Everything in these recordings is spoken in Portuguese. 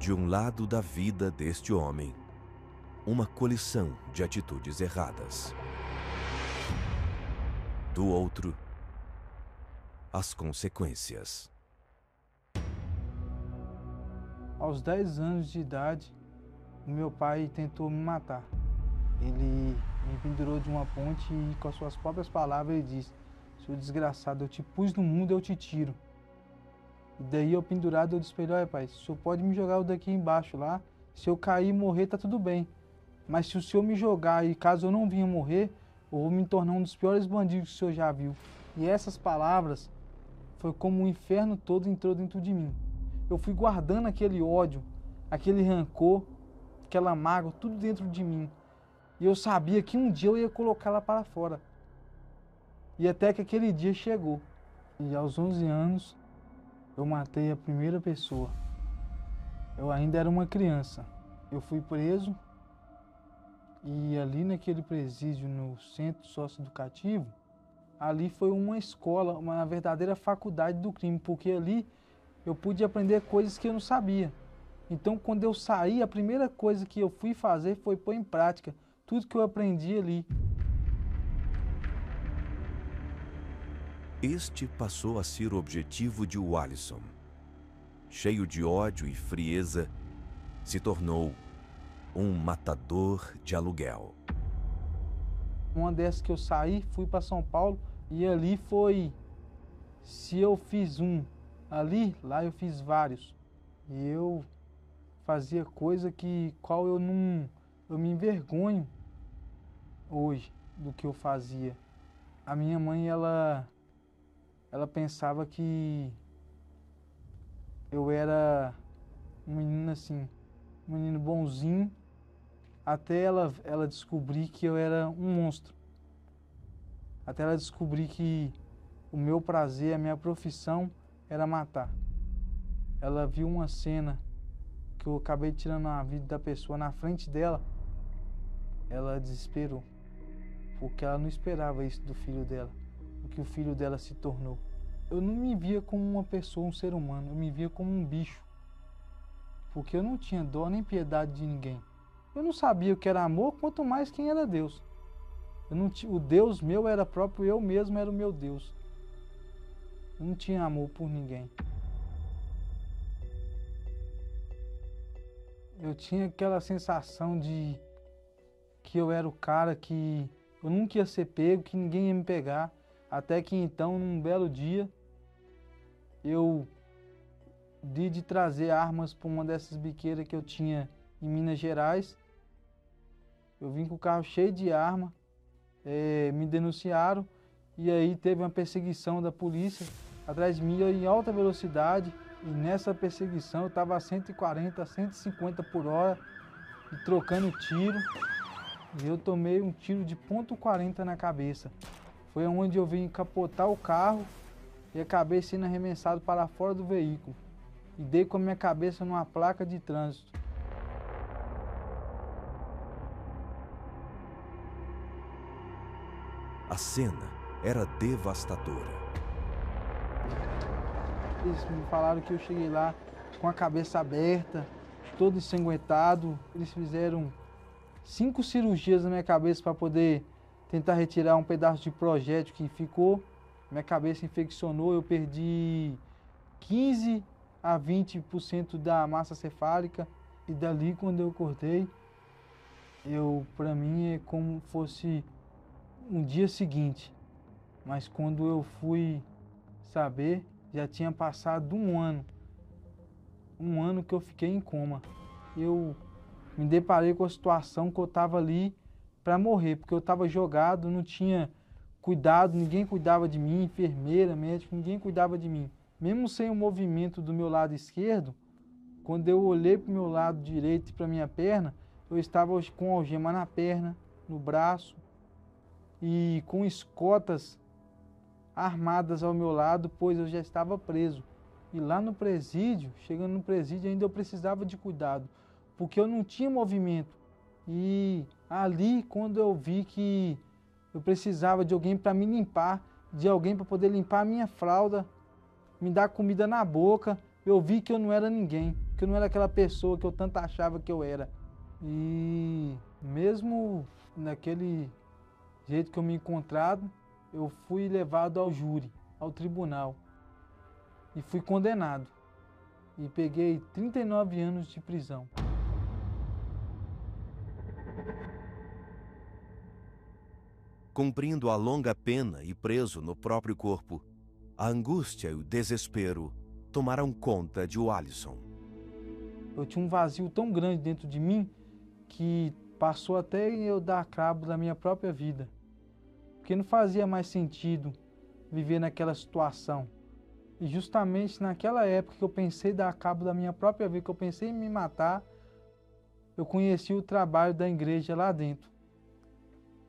De um lado da vida deste homem, uma coleção de atitudes erradas. Do outro, as consequências. Aos 10 anos de idade, o meu pai tentou me matar. Ele me pendurou de uma ponte e, com as suas próprias palavras, ele disse: "Seu desgraçado, eu te pus no mundo, eu te tiro." E daí, eu pendurado, eu disse para ele: "Olha, pai, o senhor pode me jogar daqui embaixo lá, se eu cair e morrer, tá tudo bem. Mas se o senhor me jogar e caso eu não venha morrer, eu vou me tornar um dos piores bandidos que o senhor já viu." E essas palavras foi como o inferno todo entrou dentro de mim. Eu fui guardando aquele ódio, aquele rancor, aquela mágoa, tudo dentro de mim. E eu sabia que um dia eu ia colocá-la para fora. E até que aquele dia chegou. E aos 11 anos, eu matei a primeira pessoa. Eu ainda era uma criança. Eu fui preso e ali naquele presídio, no centro socioeducativo, ali foi uma escola, uma verdadeira faculdade do crime, porque ali eu pude aprender coisas que eu não sabia. Então, quando eu saí, a primeira coisa que eu fui fazer foi pôr em prática tudo que eu aprendi ali. Este passou a ser o objetivo de Walisson. Cheio de ódio e frieza, se tornou um matador de aluguel. Uma dessas que eu saí, fui para São Paulo e ali foi, se eu fiz um ali, lá eu fiz vários. E eu fazia coisa que qual eu me envergonho hoje do que eu fazia. A minha mãe, ela pensava que eu era um menino assim, um menino bonzinho, até ela descobrir que eu era um monstro. Até ela descobrir que o meu prazer, a minha profissão era matar. Ela viu uma cena que eu acabei tirando a vida da pessoa na frente dela, ela desesperou, porque ela não esperava isso do filho dela, o que o filho dela se tornou. Eu não me via como uma pessoa, um ser humano, eu me via como um bicho, porque eu não tinha dó nem piedade de ninguém. Eu não sabia o que era amor, quanto mais quem era Deus. O Deus meu era próprio, eu mesmo era o meu Deus. Eu não tinha amor por ninguém. Eu tinha aquela sensação de que eu era o cara que eu nunca ia ser pego, que ninguém ia me pegar. Até que então, num belo dia, eu de trazer armas para uma dessas biqueiras que eu tinha em Minas Gerais. Eu vim com o carro cheio de arma, me denunciaram e aí teve uma perseguição da polícia atrás de mim em alta velocidade. E nessa perseguição eu estava a 140, 150 por hora e trocando tiro. E eu tomei um tiro de .40 na cabeça. Foi onde eu vim capotar o carro e acabei sendo arremessado para fora do veículo. E dei com a minha cabeça numa placa de trânsito. A cena era devastadora. Eles me falaram que eu cheguei lá com a cabeça aberta, todo ensanguentado. Eles fizeram 5 cirurgias na minha cabeça para poder tentar retirar um pedaço de projétil que ficou. Minha cabeça infeccionou, eu perdi 15 a 20% da massa cefálica. E dali, quando eu acordei, para mim é como fosse um dia seguinte. Mas quando eu fui saber, já tinha passado um ano. Um ano que eu fiquei em coma. Eu me deparei com a situação que eu estava ali para morrer, porque eu estava jogado, não tinha cuidado, ninguém cuidava de mim, enfermeira, médico, ninguém cuidava de mim. Mesmo sem o movimento do meu lado esquerdo, quando eu olhei para o meu lado direito e para minha perna, eu estava com algema na perna, no braço e com escotas armadas ao meu lado, pois eu já estava preso. E lá no presídio, chegando no presídio, ainda eu precisava de cuidado, porque eu não tinha movimento. E ali, quando eu vi que eu precisava de alguém para me limpar, de alguém para poder limpar a minha fralda, me dar comida na boca, eu vi que eu não era ninguém, porque eu não era aquela pessoa que eu tanto achava que eu era. E mesmo naquele jeito que eu me encontrado, eu fui levado ao júri, ao tribunal, e fui condenado. E peguei 39 anos de prisão. Cumprindo a longa pena e preso no próprio corpo, a angústia e o desespero tomaram conta de Walisson. Eu tinha um vazio tão grande dentro de mim que passou até eu dar cabo da minha própria vida. Porque não fazia mais sentido viver naquela situação. E justamente naquela época que eu pensei em dar cabo da minha própria vida, que eu pensei em me matar, eu conheci o trabalho da igreja lá dentro,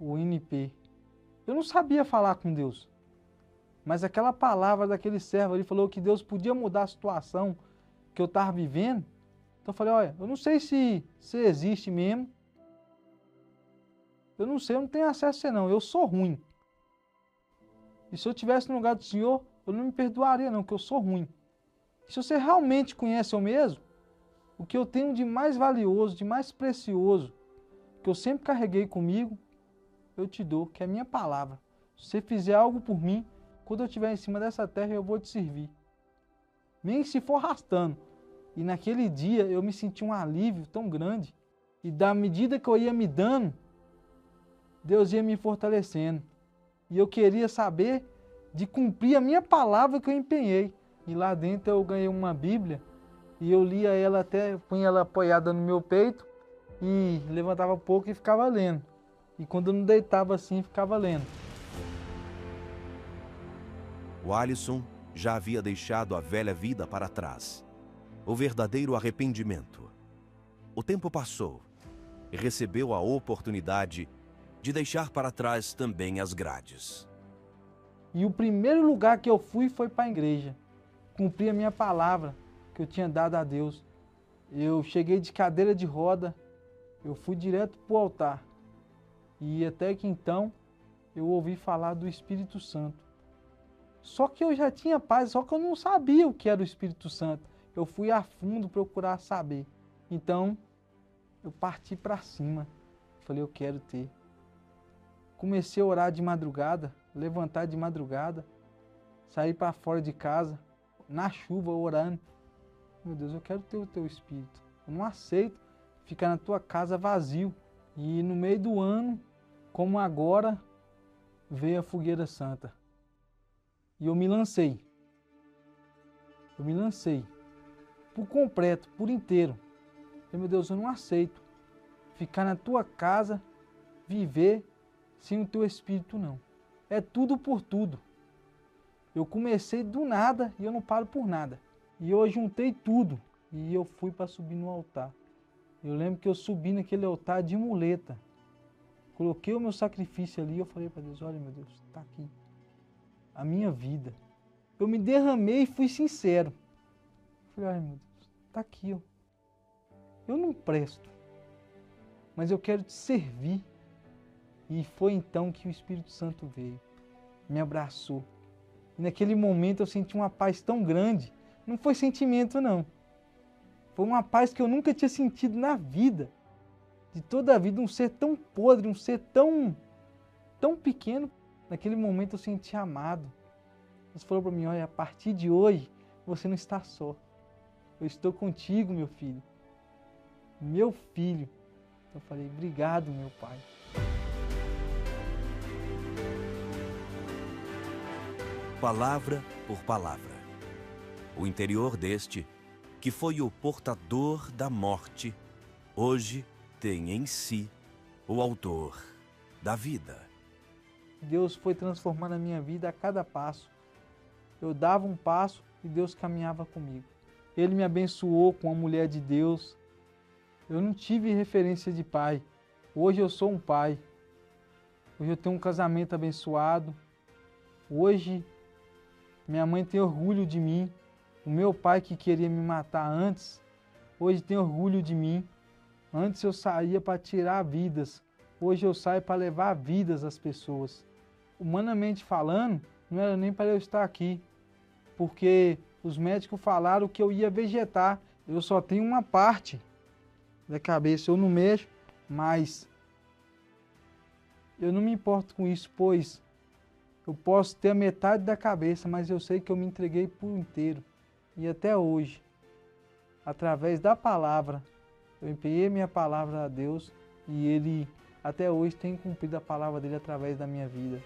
o INP. Eu não sabia falar com Deus, mas aquela palavra daquele servo, ele falou que Deus podia mudar a situação que eu estava vivendo. Então eu falei, olha, eu não sei se você existe mesmo, eu não sei, eu não tenho acesso a você não, eu sou ruim. E se eu estivesse no lugar do Senhor, eu não me perdoaria não, porque eu sou ruim. Se você realmente conhece eu mesmo, o que eu tenho de mais valioso, de mais precioso, que eu sempre carreguei comigo, eu te dou, que é a minha palavra. Se você fizer algo por mim, quando eu estiver em cima dessa terra, eu vou te servir. Nem se for arrastando. E naquele dia eu me senti um alívio tão grande. E da medida que eu ia me dando, Deus ia me fortalecendo. E eu queria saber de cumprir a minha palavra que eu empenhei. E lá dentro eu ganhei uma Bíblia e eu lia ela até, punha ela apoiada no meu peito e levantava um pouco e ficava lendo. E quando eu não deitava assim, ficava lendo. Walisson já havia deixado a velha vida para trás, o verdadeiro arrependimento. O tempo passou e recebeu a oportunidade de deixar para trás também as grades. E o primeiro lugar que eu fui foi para a igreja, cumprir a minha palavra que eu tinha dado a Deus. Eu cheguei de cadeira de roda, eu fui direto para o altar. E até que então eu ouvi falar do Espírito Santo. Só que eu já tinha paz, só que eu não sabia o que era o Espírito Santo. Eu fui a fundo procurar saber. Então eu parti para cima. Falei, eu quero ter. Comecei a orar de madrugada, levantar de madrugada, sair para fora de casa, na chuva, orando. Meu Deus, eu quero ter o teu Espírito. Eu não aceito ficar na tua casa vazio. E no meio do ano, como agora, veio a fogueira santa. E eu me lancei. Eu me lancei. Por completo, por inteiro. E, meu Deus, eu não aceito ficar na tua casa, viver sem o teu Espírito, não. É tudo por tudo. Eu comecei do nada e eu não paro por nada. E eu juntei tudo e eu fui para subir no altar. Eu lembro que eu subi naquele altar de muleta. Coloquei o meu sacrifício ali e eu falei para Deus, olha meu Deus, está aqui. A minha vida. Eu me derramei e fui sincero. Falei, olha meu Deus, está aqui. Ó. Eu não presto, mas eu quero te servir. E foi então que o Espírito Santo veio, me abraçou. E naquele momento eu senti uma paz tão grande. Não foi sentimento não. Foi uma paz que eu nunca tinha sentido na vida. De toda a vida, um ser tão podre, um ser tão pequeno. Naquele momento eu senti amado. Deus falou para mim, olha, a partir de hoje você não está só. Eu estou contigo, meu filho. Meu filho. Eu falei, obrigado, meu pai. Palavra por palavra. O interior deste, que foi o portador da morte, hoje tem em si o autor da vida. Deus foi transformando a minha vida a cada passo. Eu dava um passo e Deus caminhava comigo. Ele me abençoou com a mulher de Deus. Eu não tive referência de pai. Hoje eu sou um pai. Hoje eu tenho um casamento abençoado. Hoje minha mãe tem orgulho de mim. O meu pai que queria me matar antes, hoje tem orgulho de mim. Antes eu saía para tirar vidas. Hoje eu saio para levar vidas às pessoas. Humanamente falando, não era nem para eu estar aqui. Porque os médicos falaram que eu ia vegetar, eu só tenho uma parte da cabeça, eu não mexo, mas eu não me importo com isso, pois eu posso ter a metade da cabeça, mas eu sei que eu me entreguei por inteiro. E até hoje, através da palavra, eu empenhei minha palavra a Deus e Ele até hoje tem cumprido a palavra dele através da minha vida.